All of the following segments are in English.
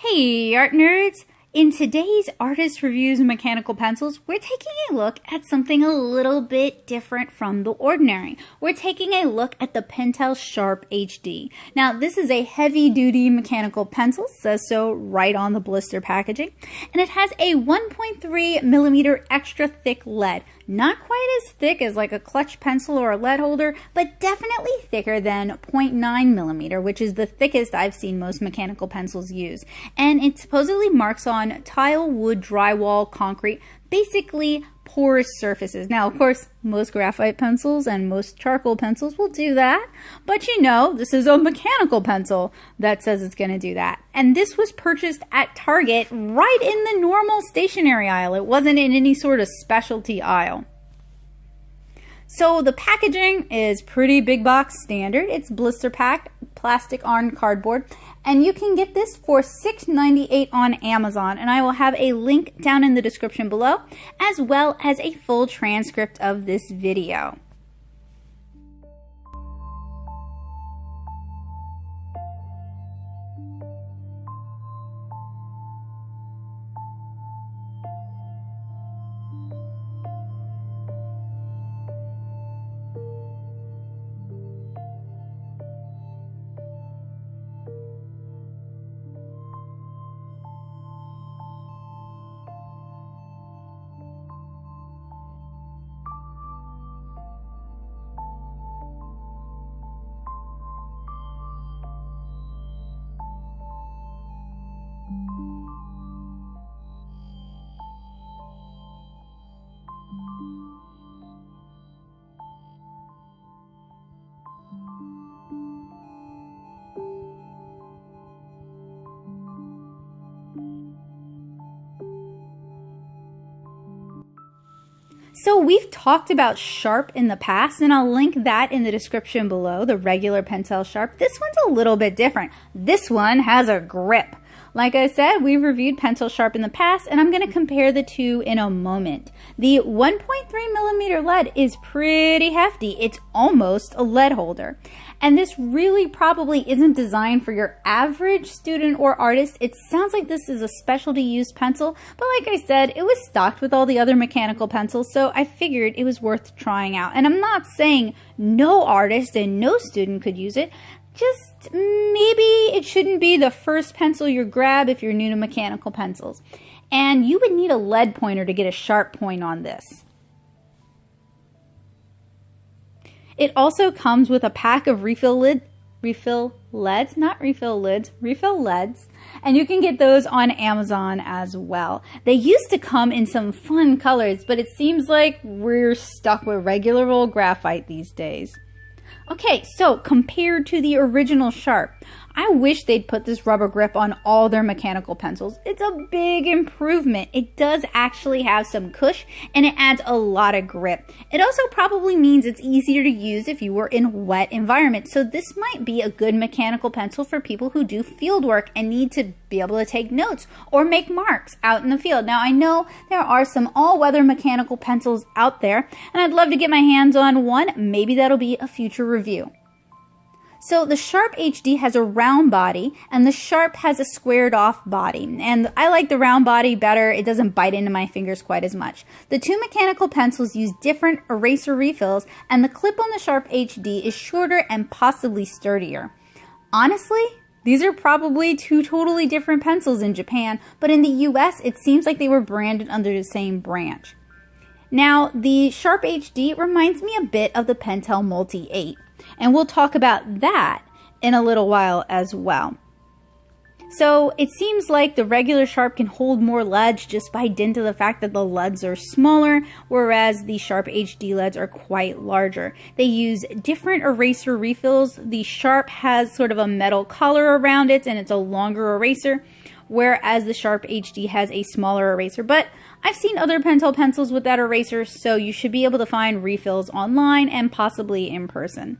Hey art nerds! In today's Artist Reviews Mechanical Pencils, we're taking a look at something a little bit different from the ordinary. We're taking a look at the Pentel Sharp HD. Now, this is a heavy-duty mechanical pencil, says so right on the blister packaging, and it has a 1.3 millimeter extra thick lead. Not quite as thick as like a clutch pencil or a lead holder, but definitely thicker than 0.9 millimeter, which is the thickest I've seen most mechanical pencils use. And it supposedly marks on tile, wood, drywall, concrete, basically porous surfaces. Now, of course, most graphite pencils and most charcoal pencils will do that, but you know, this is a mechanical pencil that says it's going to do that. And this was purchased at Target right in the normal stationery aisle. It wasn't in any sort of specialty aisle. So the packaging is pretty big box standard. It's blister packed, plastic on cardboard, and you can get this for $6.98 on Amazon, and I will have a link down in the description below, as well as a full transcript of this video. So we've talked about Sharp in the past, and I'll link that in the description below, the regular Pentel Sharp. This one's a little bit different. This one has a grip. Like I said, we've reviewed Pentel Sharp in the past, and I'm going to compare the two in a moment. The 1.3 millimeter lead is pretty hefty. It's almost a lead holder. And this really probably isn't designed for your average student or artist. It sounds like this is a specialty used pencil, but like I said, it was stocked with all the other mechanical pencils, so I figured it was worth trying out. And I'm not saying no artist and no student could use it. Just maybe it shouldn't be the first pencil you grab if you're new to mechanical pencils. And you would need a lead pointer to get a sharp point on this. It also comes with a pack of refill leads, and you can get those on Amazon as well. They used to come in some fun colors, but it seems like we're stuck with regular old graphite these days. Okay, so compared to the original Sharp, I wish they'd put this rubber grip on all their mechanical pencils. It's a big improvement. It does actually have some cush, and it adds a lot of grip. It also probably means it's easier to use if you were in wet environments. So this might be a good mechanical pencil for people who do field work and need to be able to take notes or make marks out in the field. Now, I know there are some all-weather mechanical pencils out there, and I'd love to get my hands on one. Maybe that'll be a future review. So the Sharp HD has a round body, and the Sharp has a squared off body. And I like the round body better. It doesn't bite into my fingers quite as much. The two mechanical pencils use different eraser refills, and the clip on the Sharp HD is shorter and possibly sturdier. Honestly, these are probably two totally different pencils in Japan, but in the US, it seems like they were branded under the same branch. Now, the Sharp HD reminds me a bit of the Pentel Multieight. And we'll talk about that in a little while as well. So it seems like the regular Sharp can hold more leads just by dint of the fact that the leads are smaller, whereas the Sharp HD leads are quite larger. They use different eraser refills. The Sharp has sort of a metal collar around it, and it's a longer eraser, whereas the Sharp HD has a smaller eraser. But I've seen other Pentel pencils with that eraser, so you should be able to find refills online and possibly in person.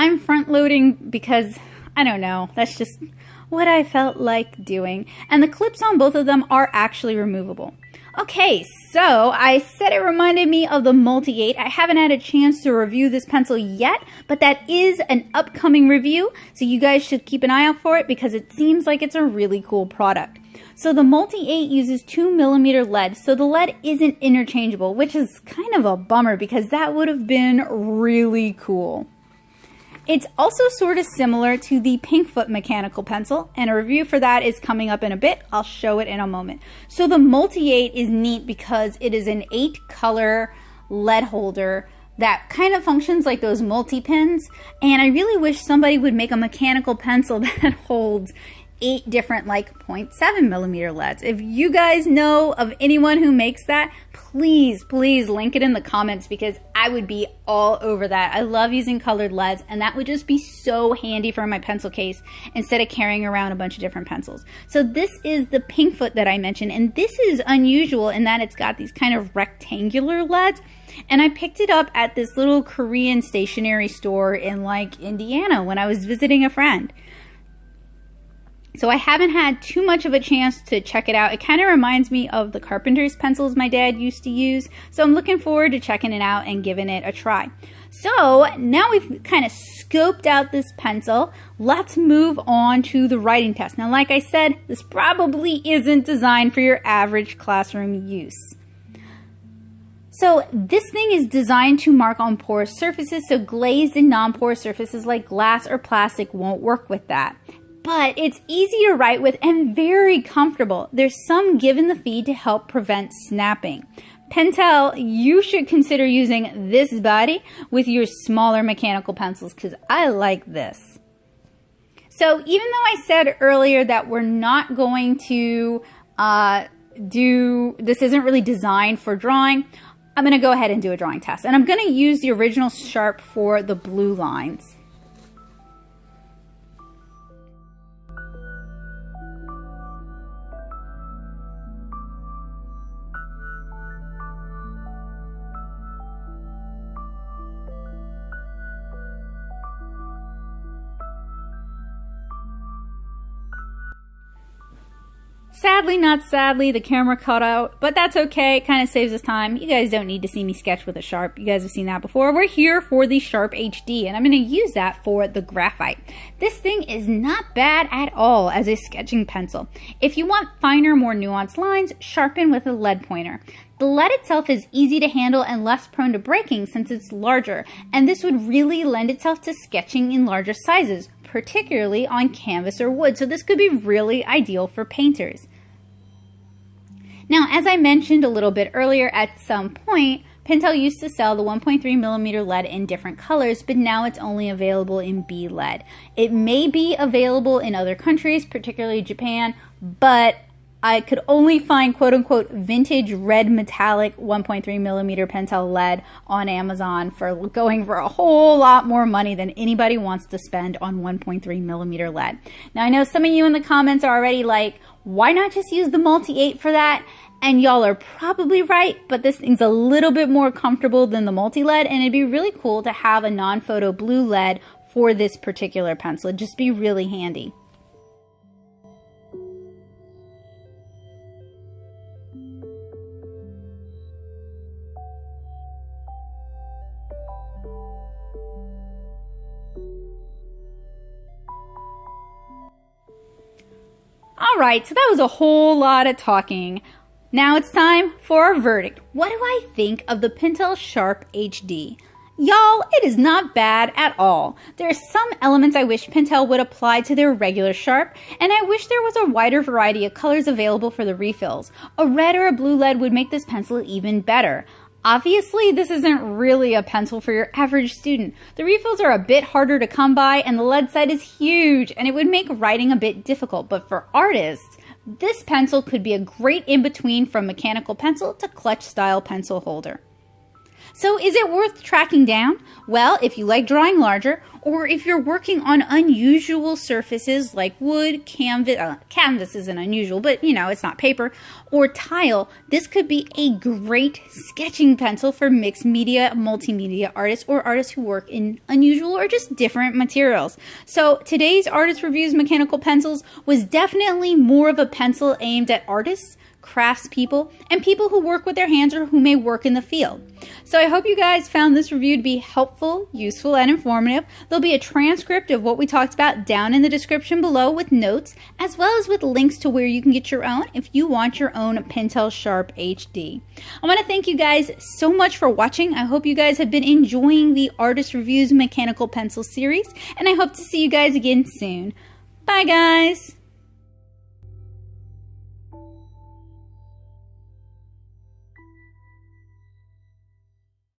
I'm front loading because, I don't know, that's just what I felt like doing. And the clips on both of them are actually removable. Okay, so I said it reminded me of the Multieight. I haven't had a chance to review this pencil yet, but that is an upcoming review, so you guys should keep an eye out for it because it seems like it's a really cool product. So the Multieight uses 2mm lead, so the lead isn't interchangeable, which is kind of a bummer because that would have been really cool. It's also sort of similar to the Pinkfoot mechanical pencil, and a review for that is coming up in a bit. I'll show it in a moment. So the Multieight is neat because it is an 8-color lead holder that kind of functions like those multi-pins, and I really wish somebody would make a mechanical pencil that holds 8 different like 0.7mm leads. If you guys know of anyone who makes that, please link it in the comments because I would be all over that. I love using colored leads, and that would just be so handy for my pencil case instead of carrying around a bunch of different pencils. So this is the Pinkfoot that I mentioned, and this is unusual in that it's got these kind of rectangular leads, and I picked it up at this little Korean stationery store in like Indiana when I was visiting a friend. So I haven't had too much of a chance to check it out. It kind of reminds me of the carpenter's pencils my dad used to use. So I'm looking forward to checking it out and giving it a try. So now we've kind of scoped out this pencil. Let's move on to the writing test. Now, like I said, this probably isn't designed for your average classroom use. So this thing is designed to mark on porous surfaces, so glazed and non-porous surfaces like glass or plastic won't work with that. But it's easy to write with and very comfortable. There's some give in the feed to help prevent snapping. Pentel, you should consider using this body with your smaller mechanical pencils because I like this. So even though I said earlier that we're not going to this isn't really designed for drawing, I'm going to go ahead and do a drawing test. And I'm going to use the original Sharp for the blue lines. Sadly, not sadly, the camera cut out, but that's okay. It kind of saves us time. You guys don't need to see me sketch with a Sharp. You guys have seen that before. We're here for the Sharp HD, and I'm going to use that for the graphite. This thing is not bad at all as a sketching pencil. If you want finer, more nuanced lines, sharpen with a lead pointer. The lead itself is easy to handle and less prone to breaking since it's larger, and this would really lend itself to sketching in larger sizes, particularly on canvas or wood, so this could be really ideal for painters. Now, as I mentioned a little bit earlier, at some point, Pentel used to sell the 1.3mm lead in different colors, but now it's only available in B lead. It may be available in other countries, particularly Japan, but I could only find quote-unquote vintage red metallic 1.3mm Pentel lead on Amazon for going for a whole lot more money than anybody wants to spend on 1.3mm lead. Now, I know some of you in the comments are already like, why not just use the Multieight for that? And y'all are probably right, but this thing's a little bit more comfortable than the multi-lead, and it'd be really cool to have a non-photo blue lead for this particular pencil. It'd just be really handy. Alright, so that was a whole lot of talking. Now it's time for our verdict. What do I think of the Pentel Sharp HD? Y'all, it is not bad at all. There are some elements I wish Pentel would apply to their regular Sharp, and I wish there was a wider variety of colors available for the refills. A red or a blue lead would make this pencil even better. Obviously, this isn't really a pencil for your average student. The refills are a bit harder to come by, and the lead side is huge, and it would make writing a bit difficult. But for artists, this pencil could be a great in-between from mechanical pencil to clutch-style pencil holder. So is it worth tracking down? Well, if you like drawing larger, or if you're working on unusual surfaces like wood, canvas isn't unusual, but you know, it's not paper, or tile, this could be a great sketching pencil for mixed media, multimedia artists, or artists who work in unusual or just different materials. So today's Artist Reviews Mechanical Pencils was definitely more of a pencil aimed at artists, craftspeople, and people who work with their hands or who may work in the field. So I hope you guys found this review to be helpful, useful, and informative. There'll be a transcript of what we talked about down in the description below with notes, as well as with links to where you can get your own if you want your own Pentel Sharp HD. I want to thank you guys so much for watching. I hope you guys have been enjoying the Artist Reviews Mechanical Pencil series, and I hope to see you guys again soon. Bye guys!